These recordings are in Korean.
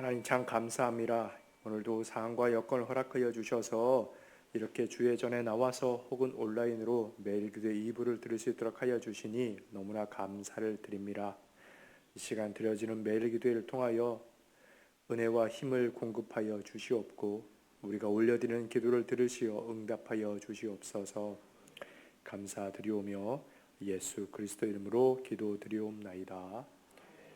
하나님 참 감사합니다. 오늘도 상황과 여건을 허락하여 주셔서 이렇게 주의 전에 나와서 혹은 온라인으로 매일 기도의 2부를 들을 수 있도록 하여 주시니 너무나 감사를 드립니다. 이 시간 드려지는 매일 기도회를 통하여 은혜와 힘을 공급하여 주시옵고 우리가 올려드리는 기도를 들으시어 응답하여 주시옵소서. 감사드리오며 예수 그리스도 이름으로 기도드리옵나이다.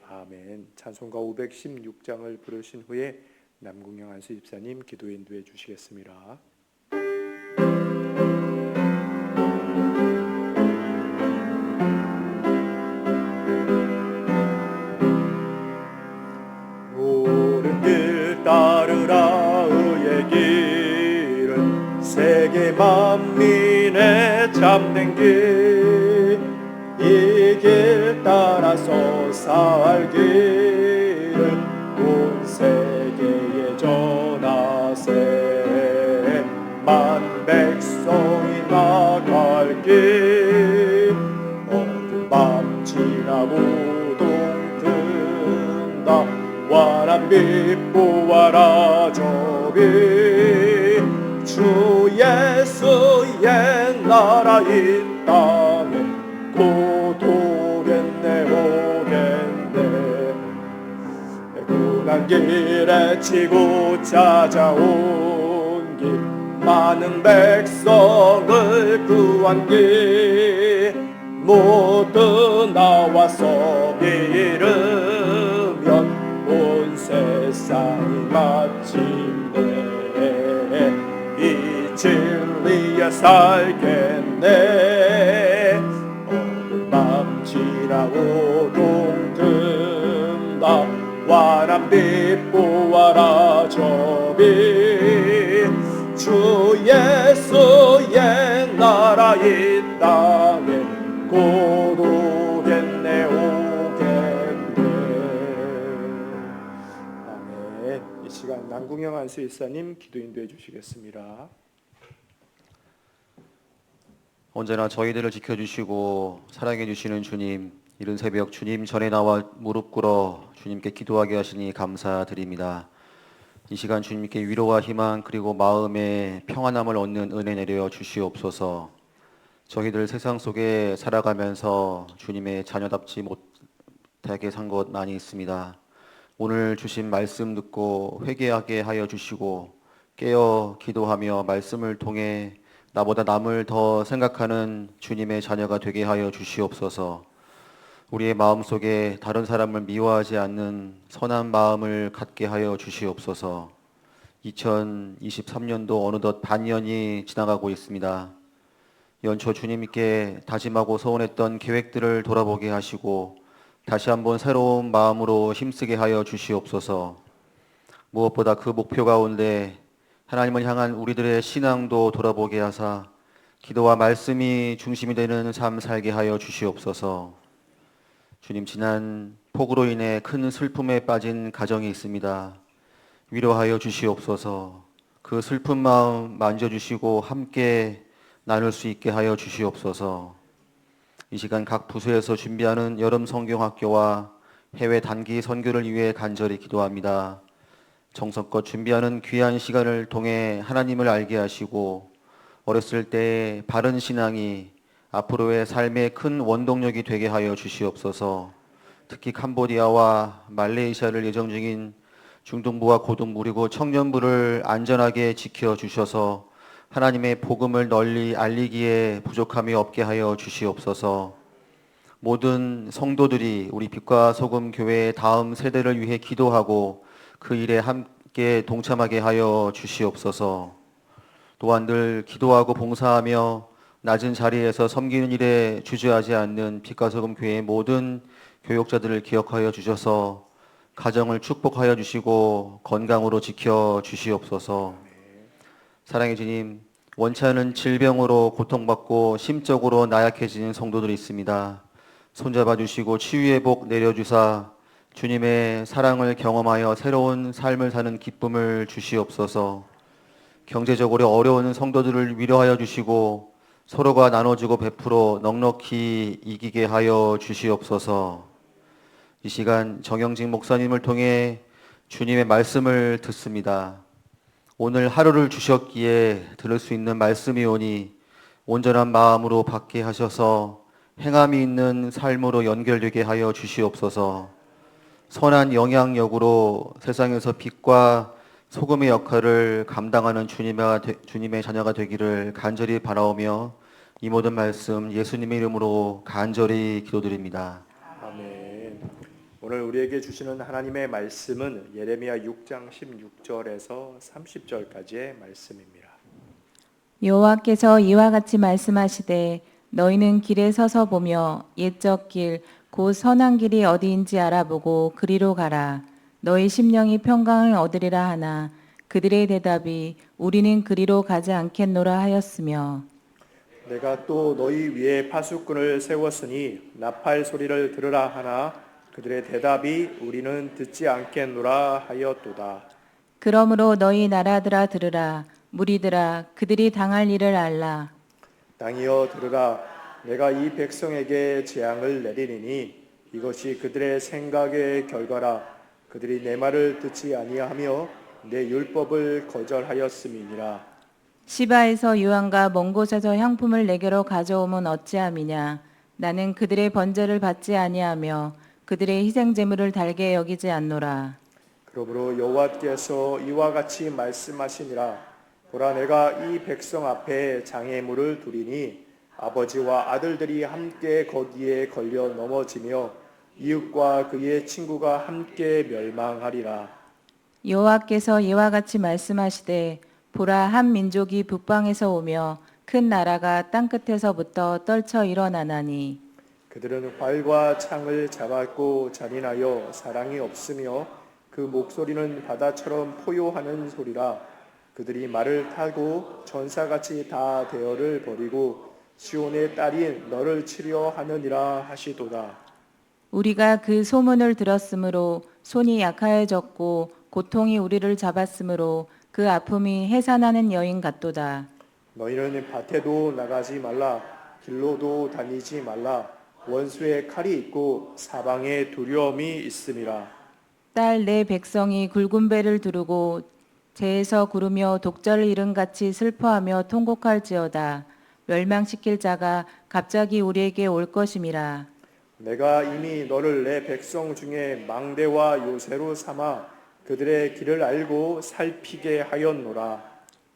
아멘. 찬송가 516장을 부르신 후에 남궁영 안수 집사님 기도 인도해 주시겠습니다. 옳은 길 따르라 의의 길은 세계 만민의 참된 길 이 길 따라서 살기를 온 세계에 전하세 만 백성이 나갈 길 어두운 밤 지나고 동튼다 환한 빛 보아라 저비 주 예수의 나라 이 땅에 곧 오겠네 오겠네 고난 길에 치고 찾아온 길 많은 백성을 구한 길 모두 나와서 믿으면 온 세상이 마침내 이 진리에 살겠네 어두운 밤 지나고 동튼다 환한 빛 보아라 저비 주 예수의 나라 이 땅에 곧 오겠네 오겠네. 아멘. 이 시간 남궁영 안수 일사님 기도 인도해 주시겠습니다. 언제나 저희들을 지켜주시고 사랑해 주시는 주님, 이른 새벽 주님 전에 나와 무릎 꿇어 주님께 기도하게 하시니 감사드립니다. 이 시간 주님께 위로와 희망 그리고 마음의 평안함을 얻는 은혜 내려 주시옵소서. 저희들 세상 속에 살아가면서 주님의 자녀답지 못하게 산 것 많이 있습니다. 오늘 주신 말씀 듣고 회개하게 하여 주시고 깨어 기도하며 말씀을 통해 나보다 남을 더 생각하는 주님의 자녀가 되게 하여 주시옵소서. 우리의 마음속에 다른 사람을 미워하지 않는 선한 마음을 갖게 하여 주시옵소서. 2023년도 어느덧 반년이 지나가고 있습니다. 연초 주님께 다짐하고 소원했던 계획들을 돌아보게 하시고 다시 한번 새로운 마음으로 힘쓰게 하여 주시옵소서. 무엇보다 그 목표 가운데 하나님을 향한 우리들의 신앙도 돌아보게 하사 기도와 말씀이 중심이 되는 삶 살게 하여 주시옵소서. 주님, 지난 폭우로 인해 큰 슬픔에 빠진 가정이 있습니다. 위로하여 주시옵소서. 그 슬픈 마음 만져주시고 함께 나눌 수 있게 하여 주시옵소서. 이 시간 각 부서에서 준비하는 여름 성경학교와 해외 단기 선교를 위해 간절히 기도합니다. 정성껏 준비하는 귀한 시간을 통해 하나님을 알게 하시고 어렸을 때의 바른 신앙이 앞으로의 삶의 큰 원동력이 되게 하여 주시옵소서. 특히 캄보디아와 말레이시아를 예정 중인 중등부와 고등부 그리고 청년부를 안전하게 지켜주셔서 하나님의 복음을 널리 알리기에 부족함이 없게 하여 주시옵소서. 모든 성도들이 우리 빛과 소금 교회의 다음 세대를 위해 기도하고 그 일에 함께 동참하게 하여 주시옵소서. 또한 늘 기도하고 봉사하며 낮은 자리에서 섬기는 일에 주저하지 않는 빛과 소금 교회의 모든 교육자들을 기억하여 주셔서 가정을 축복하여 주시고 건강으로 지켜 주시옵소서. 사랑의 주님, 원치 않은 질병으로 고통받고 심적으로 나약해지는 성도들이 있습니다. 손잡아 주시고 치유의 복 내려주사 주님의 사랑을 경험하여 새로운 삶을 사는 기쁨을 주시옵소서. 경제적으로 어려운 성도들을 위로하여 주시고 서로가 나눠주고 베풀어 넉넉히 이기게 하여 주시옵소서. 이 시간 정영진 목사님을 통해 주님의 말씀을 듣습니다. 오늘 하루를 주셨기에 들을 수 있는 말씀이오니 온전한 마음으로 받게 하셔서 행함이 있는 삶으로 연결되게 하여 주시옵소서. 선한 영향력으로 세상에서 빛과 소금의 역할을 감당하는 주님의 자녀가 되기를 간절히 바라오며 이 모든 말씀 예수님의 이름으로 간절히 기도드립니다. 아멘. 오늘 우리에게 주시는 하나님의 말씀은 예레미야 6장 16절에서 30절까지의 말씀입니다. 여호와께서 이와 같이 말씀하시되 너희는 길에 서서 보며 옛적 길 곧 선한 길이 어디인지 알아보고 그리로 가라. 너희 심령이 평강을 얻으리라 하나 그들의 대답이 우리는 그리로 가지 않겠노라 하였으며 내가 또 너희 위에 파수꾼을 세웠으니 나팔 소리를 들으라 하나 그들의 대답이 우리는 듣지 않겠노라 하였도다. 그러므로 너희 나라들아 들으라. 무리들아 그들이 당할 일을 알라. 땅이여 들으라. 내가 이 백성에게 재앙을 내리리니 이것이 그들의 생각의 결과라. 그들이 내 말을 듣지 아니하며 내 율법을 거절하였음이니라. 시바에서 유황과 먼 곳에서 향품을 내게로 가져오면 어찌함이냐. 나는 그들의 번제를 받지 아니하며 그들의 희생 제물을 달게 여기지 않노라. 그러므로 여호와께서 이와 같이 말씀하시니라. 보라, 내가 이 백성 앞에 장애물을 두리니 아버지와 아들들이 함께 거기에 걸려 넘어지며 이웃과 그의 친구가 함께 멸망하리라. 여호와께서 이와 같이 말씀하시되 보라 한 민족이 북방에서 오며 큰 나라가 땅끝에서부터 떨쳐 일어나나니 그들은 활과 창을 잡았고 잔인하여 사랑이 없으며 그 목소리는 바다처럼 포효하는 소리라. 그들이 말을 타고 전사같이 다 대어를 버리고 시온의 딸인 너를 치려 하느니라 하시도다. 우리가 그 소문을 들었으므로 손이 약하여졌고 고통이 우리를 잡았으므로 그 아픔이 해산하는 여인 같도다. 너희는 밭에도 나가지 말라. 길로도 다니지 말라. 원수의 칼이 있고 사방에 두려움이 있음이라. 딸 내 백성이 굵은 배를 두르고 재에서 구르며 독자를 잃은 같이 슬퍼하며 통곡할지어다. 멸망시킬 자가 갑자기 우리에게 올 것임이라. 내가 이미 너를 내 백성 중에 망대와 요새로 삼아 그들의 길을 알고 살피게 하였노라.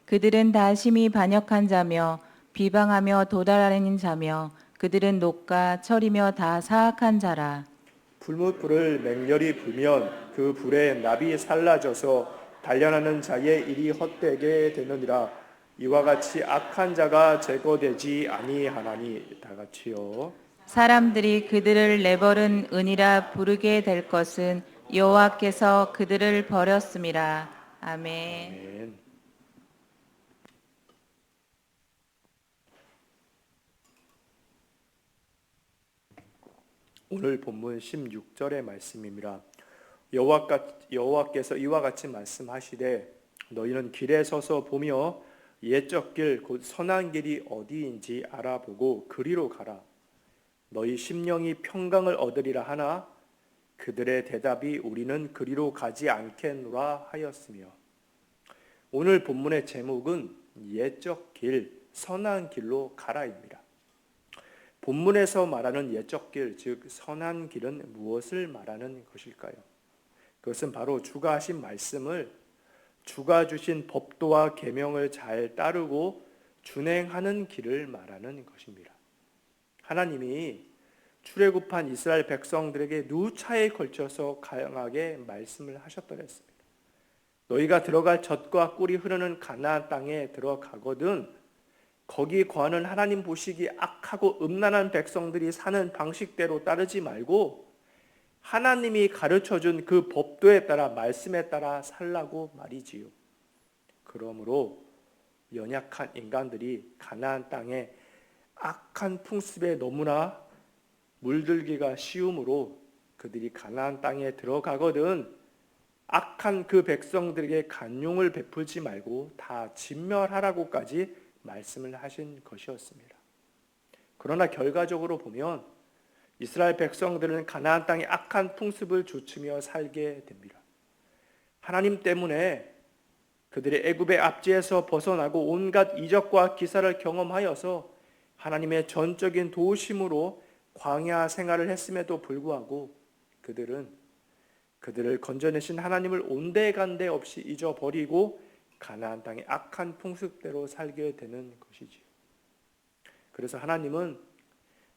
그들은 다 심히 반역한 자며 비방하며 도달하는 자며 그들은 녹과 철이며 다 사악한 자라. 풀무불을 맹렬히 불면 그 불에 납이 살라져서 단련하는 자의 일이 헛되게 되느니라. 이와 같이 악한 자가 제거되지 아니하나니. 다 같이요. 사람들이 그들을 내버린 은이라 부르게 될 것은 여호와께서 그들을 버렸음이라. 아멘. 아멘. 오늘 본문 16절의 말씀입니다. 여호와께서 이와 같이 말씀하시되 너희는 길에 서서 보며 옛적 길 곧 선한 길이 어디인지 알아보고 그리로 가라. 너희 심령이 평강을 얻으리라 하나 그들의 대답이 우리는 그리로 가지 않겠노라 하였으며. 오늘 본문의 제목은 옛적 길, 선한 길로 가라입니다. 본문에서 말하는 옛적 길, 즉 선한 길은 무엇을 말하는 것일까요? 그것은 바로 주가 하신 말씀을, 주가 주신 법도와 계명을 잘 따르고 준행하는 길을 말하는 것입니다. 하나님이 출애굽한 이스라엘 백성들에게 누차에 걸쳐서 강하게 말씀을 하셨더랬습니다. 너희가 들어갈 젖과 꿀이 흐르는 가나안 땅에 들어가거든 거기 거하는 하나님 보시기 악하고 음란한 백성들이 사는 방식대로 따르지 말고 하나님이 가르쳐준 그 법도에 따라 말씀에 따라 살라고 말이지요. 그러므로 연약한 인간들이 가나안 땅에 악한 풍습에 너무나 물들기가 쉬우므로 그들이 가나안 땅에 들어가거든 악한 그 백성들에게 간용을 베풀지 말고 다 진멸하라고까지 말씀을 하신 것이었습니다. 그러나 결과적으로 보면 이스라엘 백성들은 가나안 땅의 악한 풍습을 좇으며 살게 됩니다. 하나님 때문에 그들의 애굽의 압제에서 벗어나고 온갖 이적과 기사를 경험하여서 하나님의 전적인 도우심으로 광야 생활을 했음에도 불구하고 그들을 건져내신 하나님을 온데간데 없이 잊어버리고 가나안 땅의 악한 풍습대로 살게 되는 것이지요. 그래서 하나님은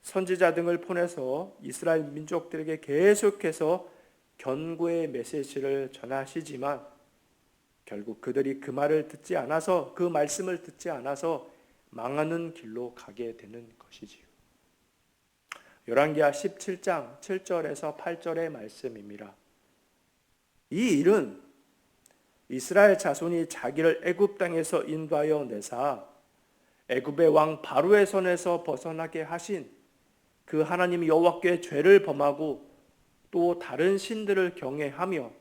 선지자 등을 보내서 이스라엘 민족들에게 계속해서 견고의 메시지를 전하시지만 결국 그들이 그 말을 듣지 않아서, 그 말씀을 듣지 않아서 망하는 길로 가게 되는 것이지요. 열왕기하 17장 7절에서 8절의 말씀입니다. 이 일은 이스라엘 자손이 자기를 애굽 땅에서 인도하여 내사 애굽의 왕 바로의 손에서 벗어나게 하신 그 하나님 여호와께 죄를 범하고 또 다른 신들을 경외하며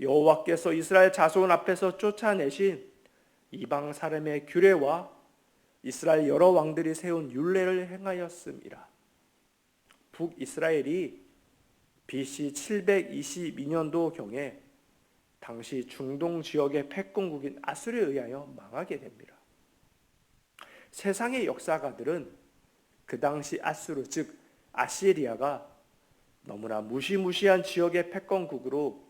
여호와께서 이스라엘 자손 앞에서 쫓아내신 이방 사람의 규례와 이스라엘 여러 왕들이 세운 율례를 행하였습니다. 북이스라엘이 BC 722년도 경에 당시 중동 지역의 패권국인 아수르에 의하여 망하게 됩니다. 세상의 역사가들은 그 당시 아수르, 즉 아시리아가 너무나 무시무시한 지역의 패권국으로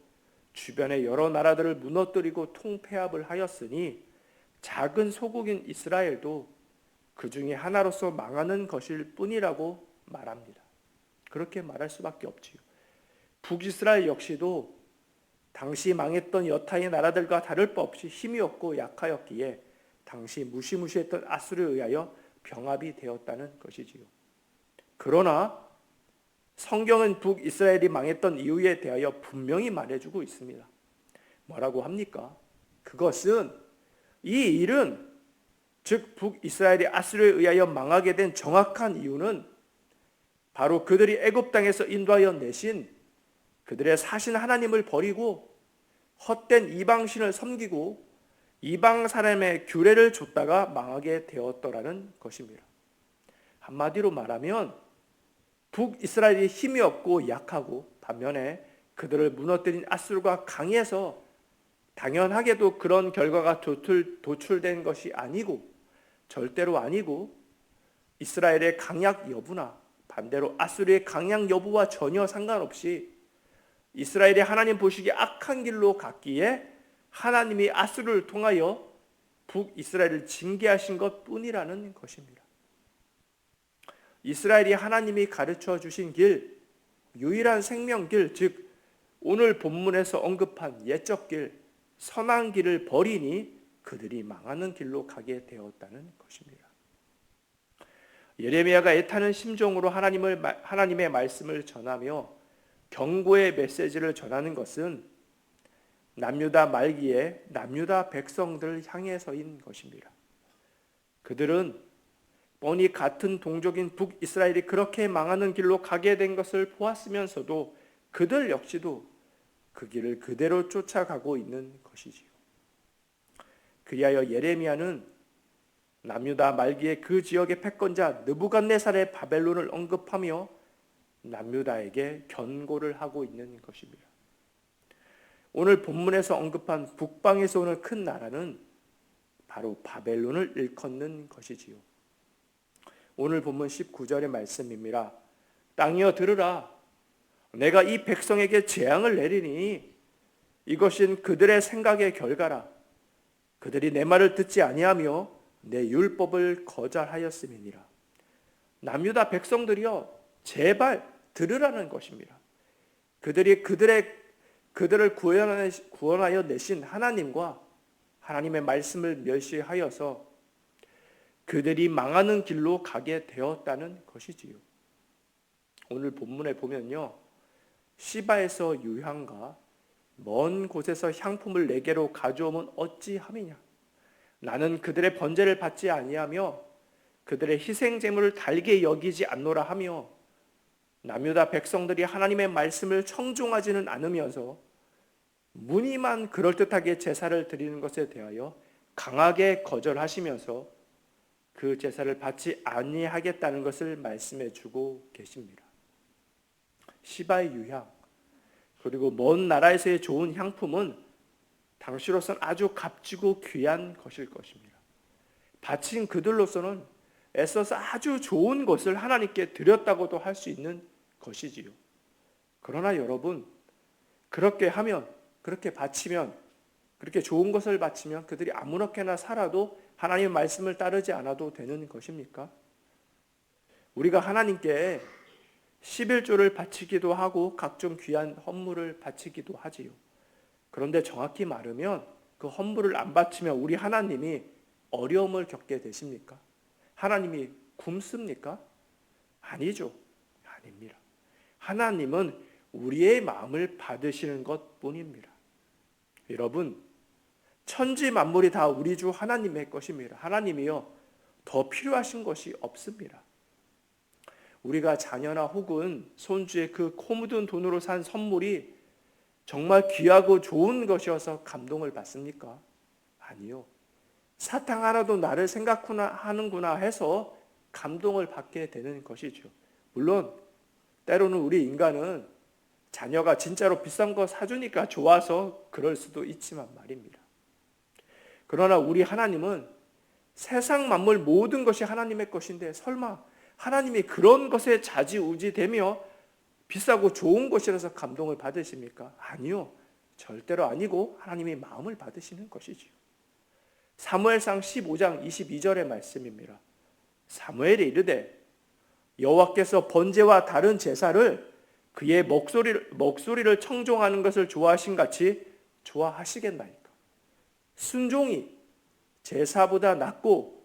주변의 여러 나라들을 무너뜨리고 통폐합을 하였으니 작은 소국인 이스라엘도 그 중에 하나로서 망하는 것일 뿐이라고 말합니다. 그렇게 말할 수밖에 없지요. 북이스라엘 역시도 당시 망했던 여타의 나라들과 다를 바 없이 힘이 없고 약하였기에 당시 무시무시했던 아수르에 의하여 병합이 되었다는 것이지요. 그러나 성경은 북이스라엘이 망했던 이유에 대하여 분명히 말해주고 있습니다. 뭐라고 합니까? 그것은, 이 일은, 즉 북이스라엘이 아수르에 의하여 망하게 된 정확한 이유는 바로 그들이 애굽 땅에서 인도하여 내신 그들의 사신 하나님을 버리고 헛된 이방신을 섬기고 이방 사람의 규례를 줬다가 망하게 되었더라는 것입니다. 한마디로 말하면 북이스라엘이 힘이 없고 약하고 반면에 그들을 무너뜨린 아수르가 강해서 당연하게도 그런 결과가 도출된 것이 아니고, 절대로 아니고, 이스라엘의 강약 여부나 반대로 아수르의 강약 여부와 전혀 상관없이 이스라엘이 하나님 보시기에 악한 길로 갔기에 하나님이 아수르를 통하여 북이스라엘을 징계하신 것뿐이라는 것입니다. 이스라엘이 하나님이 가르쳐 주신 길, 유일한 생명길, 즉 오늘 본문에서 언급한 옛적 길, 선한 길을 버리니 그들이 망하는 길로 가게 되었다는 것입니다. 예레미야가 애타는 심정으로 하나님의 말씀을 전하며 경고의 메시지를 전하는 것은 남유다 말기에 남유다 백성들을 향해서인 것입니다. 그들은 뻔히 같은 동족인 북이스라엘이 그렇게 망하는 길로 가게 된 것을 보았으면서도 그들 역시도 그 길을 그대로 쫓아가고 있는 것이지요. 그리하여 예레미야는 남유다 말기에 그 지역의 패권자 느부갓네살의 바벨론을 언급하며 남유다에게 견고를 하고 있는 것입니다. 오늘 본문에서 언급한 북방에서 오는 큰 나라는 바로 바벨론을 일컫는 것이지요. 오늘 본문 19절의 말씀입니다. 땅이여 들으라. 내가 이 백성에게 재앙을 내리니 이것은 그들의 생각의 결과라. 그들이 내 말을 듣지 아니하며 내 율법을 거절하였음이니라. 남유다 백성들이여 제발 들으라는 것입니다. 그들이 그들을 구원하여 내신 하나님과 하나님의 말씀을 멸시하여서 그들이 망하는 길로 가게 되었다는 것이지요. 오늘 본문에 보면요, 시바에서 유향과 먼 곳에서 향품을 내게로 가져오면 어찌함이냐. 나는 그들의 번제를 받지 아니하며 그들의 희생 제물을 달게 여기지 않노라 하며 남유다 백성들이 하나님의 말씀을 청종하지는 않으면서 무늬만 그럴듯하게 제사를 드리는 것에 대하여 강하게 거절하시면서 그 제사를 받지 아니하겠다는 것을 말씀해 주고 계십니다. 시바의 유향, 그리고 먼 나라에서의 좋은 향품은 당시로서는 아주 값지고 귀한 것일 것입니다. 바친 그들로서는 애써서 아주 좋은 것을 하나님께 드렸다고도 할 수 있는 것이지요. 그러나 여러분, 그렇게 하면, 그렇게 바치면, 그렇게 좋은 것을 바치면 그들이 아무렇게나 살아도 하나님의 말씀을 따르지 않아도 되는 것입니까? 우리가 하나님께 11조를 바치기도 하고 각종 귀한 헌물을 바치기도 하지요. 그런데 정확히 말하면 그 헌물을 안 바치면 우리 하나님이 어려움을 겪게 되십니까? 하나님이 굶습니까? 아니죠. 아닙니다. 하나님은 우리의 마음을 받으시는 것뿐입니다. 여러분, 천지 만물이 다 우리 주 하나님의 것입니다. 하나님이요, 더 필요하신 것이 없습니다. 우리가 자녀나 혹은 손주의 그 코 묻은 돈으로 산 선물이 정말 귀하고 좋은 것이어서 감동을 받습니까? 아니요. 사탕 하나도 나를 생각하는구나 해서 감동을 받게 되는 것이죠. 물론 때로는 우리 인간은 자녀가 진짜로 비싼 거 사주니까 좋아서 그럴 수도 있지만 말입니다. 그러나 우리 하나님은 세상 만물 모든 것이 하나님의 것인데 설마 하나님이 그런 것에 좌지우지되며 비싸고 좋은 것이라서 감동을 받으십니까? 아니요. 절대로 아니고 하나님의 마음을 받으시는 것이지요. 사무엘상 15장 22절의 말씀입니다. 사무엘이 이르되 여호와께서 번제와 다른 제사를 그의 목소리를 청종하는 것을 좋아하신 같이 좋아하시겠나이까. 순종이 제사보다 낫고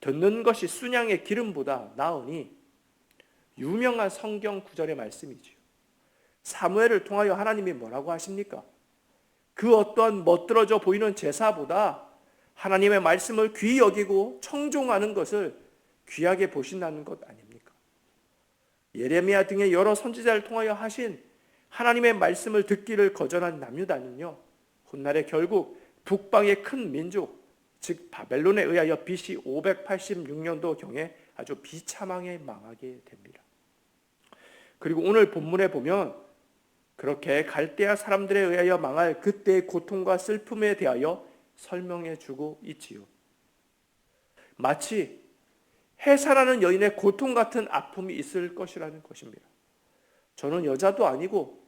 듣는 것이 순양의 기름보다 나으니 유명한 성경 구절의 말씀이지요. 사무엘을 통하여 하나님이 뭐라고 하십니까? 그 어떠한 멋들어져 보이는 제사보다 하나님의 말씀을 귀히 여기고 청종하는 것을 귀하게 보신다는 것 아닙니까? 예레미야 등의 여러 선지자를 통하여 하신 하나님의 말씀을 듣기를 거절한 남유다는요, 훗날에 결국 북방의 큰 민족, 즉 바벨론에 의하여 BC 586년도경에 아주 비참하게 망하게 됩니다. 그리고 오늘 본문에 보면 그렇게 갈대아 사람들에 의하여 망할 그때의 고통과 슬픔에 대하여 설명해 주고 있지요. 마치 해산하는 여인의 고통 같은 아픔이 있을 것이라는 것입니다. 저는 여자도 아니고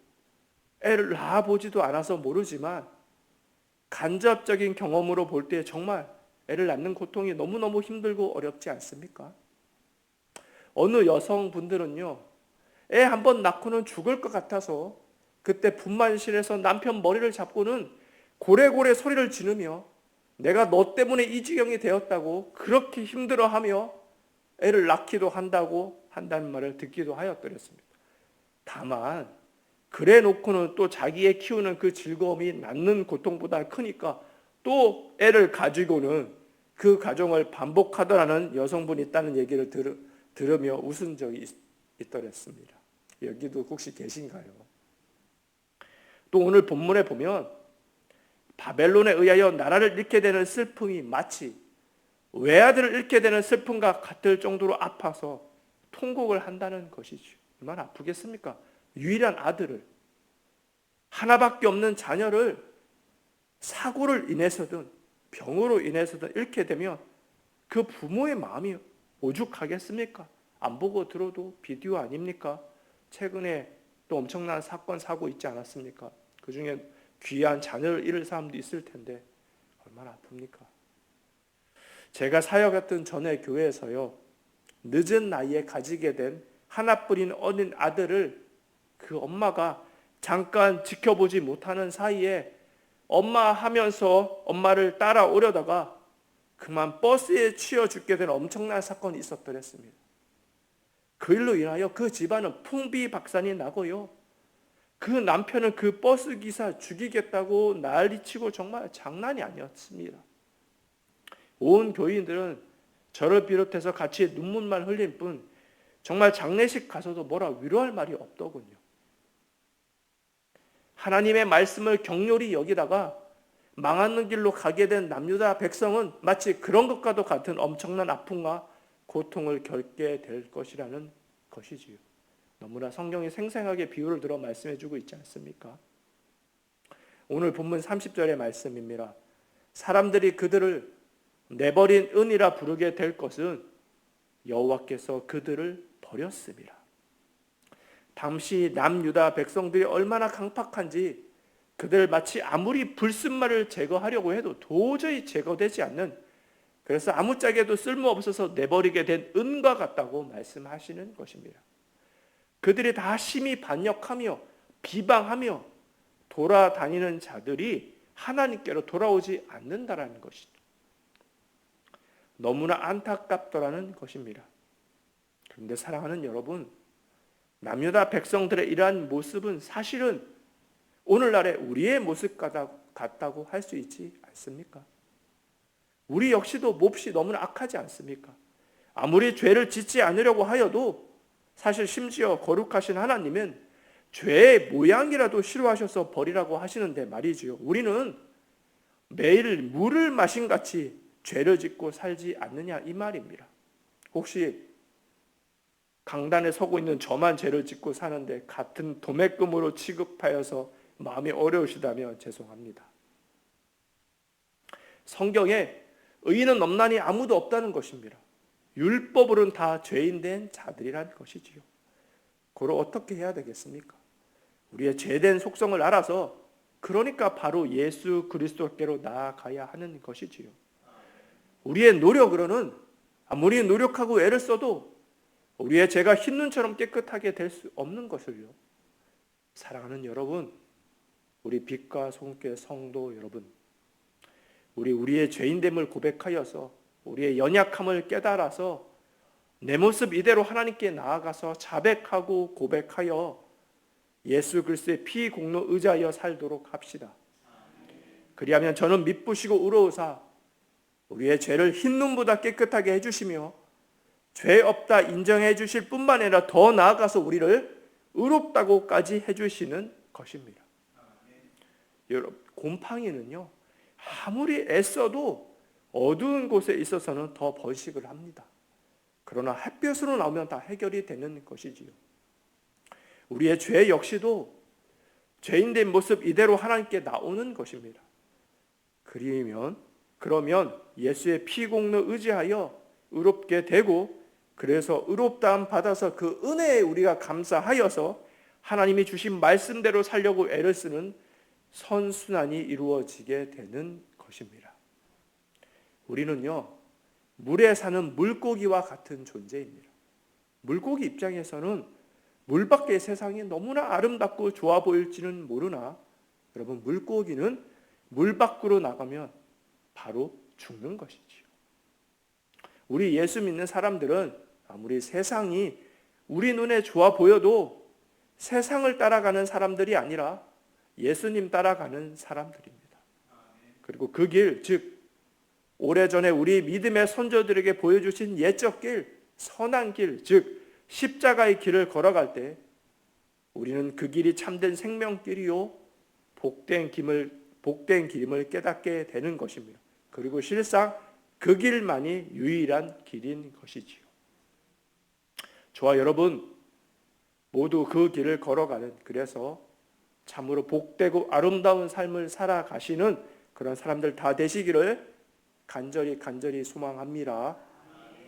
애를 낳아보지도 않아서 모르지만 간접적인 경험으로 볼 때 정말 애를 낳는 고통이 너무너무 힘들고 어렵지 않습니까? 어느 여성분들은요, 애 한 번 낳고는 죽을 것 같아서 그때 분만실에서 남편 머리를 잡고는 고래고래 소리를 지르며 내가 너 때문에 이 지경이 되었다고 그렇게 힘들어하며 애를 낳기도 한다는 말을 듣기도 하였더랬습니다. 다만 그래 놓고는 또 자기의 키우는 그 즐거움이 낳는 고통보다 크니까 또 애를 가지고는 그 가정을 반복하더라는 여성분이 있다는 얘기를 들으며 웃은 적이 있더랬습니다. 여기도 혹시 계신가요? 또 오늘 본문에 보면 바벨론에 의하여 나라를 잃게 되는 슬픔이 마치 외아들을 잃게 되는 슬픔과 같을 정도로 아파서 통곡을 한다는 것이죠. 얼마나 아프겠습니까? 유일한 아들을, 하나밖에 없는 자녀를 사고를 인해서든 병으로 인해서든 잃게 되면 그 부모의 마음이 오죽하겠습니까? 안 보고 들어도 비디오 아닙니까? 최근에 또 엄청난 사건 사고 있지 않았습니까? 그 중에 귀한 자녀를 잃을 사람도 있을 텐데 얼마나 아픕니까? 제가 사역했던 전에 교회에서요, 늦은 나이에 가지게 된 하나뿐인 어린 아들을 그 엄마가 잠깐 지켜보지 못하는 사이에 엄마 하면서 엄마를 따라오려다가 그만 버스에 치여 죽게 된 엄청난 사건이 있었더랬습니다. 그 일로 인하여 그 집안은 풍비박산이 나고요, 그 남편은 그 버스 기사 죽이겠다고 난리치고 정말 장난이 아니었습니다. 온 교인들은 저를 비롯해서 같이 눈물만 흘린 뿐 정말 장례식 가서도 뭐라 위로할 말이 없더군요. 하나님의 말씀을 격렬히 여기다가 망하는 길로 가게 된 남유다 백성은 마치 그런 것과도 같은 엄청난 아픔과 고통을 겪게 될 것이라는 것이지요. 너무나 성경이 생생하게 비유를 들어 말씀해 주고 있지 않습니까? 오늘 본문 30절의 말씀입니다. 사람들이 그들을 내버린 은이라 부르게 될 것은 여호와께서 그들을 버렸습니다. 당시 남유다 백성들이 얼마나 강팍한지 그들 마치 아무리 불순물을 제거하려고 해도 도저히 제거되지 않는, 그래서 아무짝에도 쓸모없어서 내버리게 된 은과 같다고 말씀하시는 것입니다. 그들이 다 심히 반역하며 비방하며 돌아다니는 자들이 하나님께로 돌아오지 않는다라는 것이죠. 너무나 안타깝더라는 것입니다. 그런데 사랑하는 여러분, 남유다 백성들의 이러한 모습은 사실은 오늘날의 우리의 모습 같다고 할 수 있지 않습니까? 우리 역시도 몹시 너무나 악하지 않습니까? 아무리 죄를 짓지 않으려고 하여도 사실 심지어 거룩하신 하나님은 죄의 모양이라도 싫어하셔서 버리라고 하시는데 말이지요. 우리는 매일 물을 마신 같이 죄를 짓고 살지 않느냐 이 말입니다. 혹시 강단에 서고 있는 저만 죄를 짓고 사는데 같은 도매금으로 취급하여서 마음이 어려우시다면 죄송합니다. 성경에 의인은 없나니 아무도 없다는 것입니다. 율법으로는 다 죄인된 자들이라는 것이지요. 그걸 어떻게 해야 되겠습니까? 우리의 죄된 속성을 알아서, 그러니까 바로 예수 그리스도께로 나아가야 하는 것이지요. 우리의 노력으로는 아무리 노력하고 애를 써도 우리의 죄가 흰눈처럼 깨끗하게 될 수 없는 것을요. 사랑하는 여러분, 우리 빛과 손길 성도 여러분, 우리의 죄인됨을 고백하여서 우리의 연약함을 깨달아서 내 모습 이대로 하나님께 나아가서 자백하고 고백하여 예수 그리스도의 피 공로 의지하여 살도록 합시다. 그리하면 저는 미쁘시고 의로우사 우리의 죄를 흰눈보다 깨끗하게 해주시며 죄 없다 인정해 주실 뿐만 아니라 더 나아가서 우리를 의롭다고까지 해주시는 것입니다. 여러분, 곰팡이는요 아무리 애써도 어두운 곳에 있어서는 더 번식을 합니다. 그러나 햇볕으로 나오면 다 해결이 되는 것이지요. 우리의 죄 역시도 죄인된 모습 이대로 하나님께 나오는 것입니다. 그러면 예수의 피 공로 의지하여 의롭게 되고, 그래서 의롭다함 받아서 그 은혜에 우리가 감사하여서 하나님이 주신 말씀대로 살려고 애를 쓰는 선순환이 이루어지게 되는 것입니다. 우리는요 물에 사는 물고기와 같은 존재입니다. 물고기 입장에서는 물 밖의 세상이 너무나 아름답고 좋아 보일지는 모르나, 여러분, 물고기는 물 밖으로 나가면 바로 죽는 것이지요. 우리 예수 믿는 사람들은 아무리 세상이 우리 눈에 좋아 보여도 세상을 따라가는 사람들이 아니라 예수님 따라가는 사람들입니다. 그리고 그 길, 즉 오래전에 우리 믿음의 선조들에게 보여주신 예적 길, 선한 길, 즉 십자가의 길을 걸어갈 때 우리는 그 길이 참된 생명길이요 복된 길임을 깨닫게 되는 것입니다. 그리고 실상 그 길만이 유일한 길인 것이지요. 저와 여러분 모두 그 길을 걸어가는, 그래서 참으로 복되고 아름다운 삶을 살아가시는 그런 사람들 다 되시기를 간절히 소망합니다.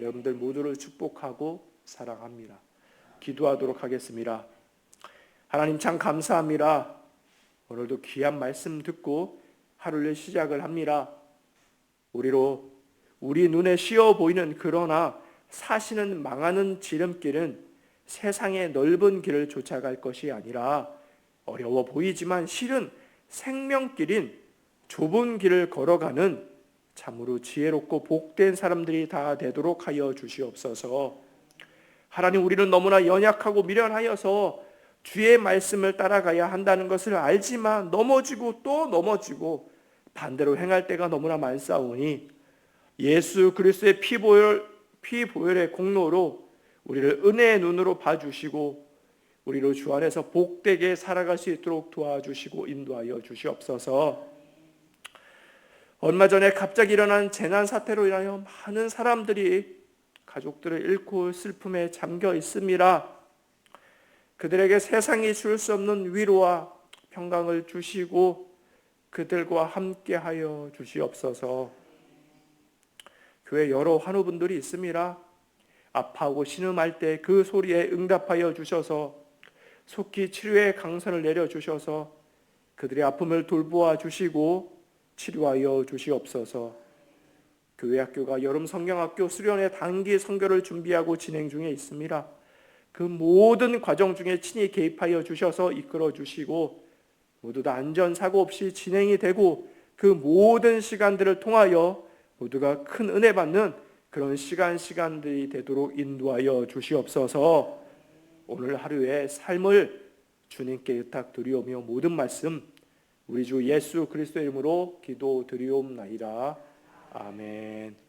여러분들 모두를 축복하고 사랑합니다. 기도하도록 하겠습니다. 하나님 참 감사합니다. 오늘도 귀한 말씀 듣고 하루를 시작을 합니다. 우리 눈에 쉬워 보이는 그러나 사시는 망하는 지름길은 세상의 넓은 길을 쫓아갈 것이 아니라 어려워 보이지만 실은 생명길인 좁은 길을 걸어가는 참으로 지혜롭고 복된 사람들이 다 되도록 하여 주시옵소서. 하나님, 우리는 너무나 연약하고 미련하여서 주의 말씀을 따라가야 한다는 것을 알지만 넘어지고 또 넘어지고 반대로 행할 때가 너무나 많사오니 예수 그리스도의 피보혈의 공로로 우리를 은혜의 눈으로 봐주시고 우리로 주 안에서 복되게 살아갈 수 있도록 도와주시고 인도하여 주시옵소서. 얼마 전에 갑자기 일어난 재난 사태로 인하여 많은 사람들이 가족들을 잃고 슬픔에 잠겨 있습니다. 그들에게 세상이 줄 수 없는 위로와 평강을 주시고 그들과 함께하여 주시옵소서. 교회 여러 환우분들이 있습니다. 아파하고 신음할 때 그 소리에 응답하여 주셔서 속히 치료의 강선을 내려주셔서 그들의 아픔을 돌보아 주시고 치료하여 주시옵소서. 교회 학교가 여름 성경학교 수련회 단기 선교를 준비하고 진행 중에 있습니다. 그 모든 과정 중에 친히 개입하여 주셔서 이끌어 주시고 모두 다 안전사고 없이 진행이 되고 그 모든 시간들을 통하여 모두가 큰 은혜 받는 그런 시간들이 되도록 인도하여 주시옵소서. 오늘 하루의 삶을 주님께 의탁드리오며 모든 말씀 우리 주 예수 그리스도의 이름으로 기도드리옵나이다. 아멘.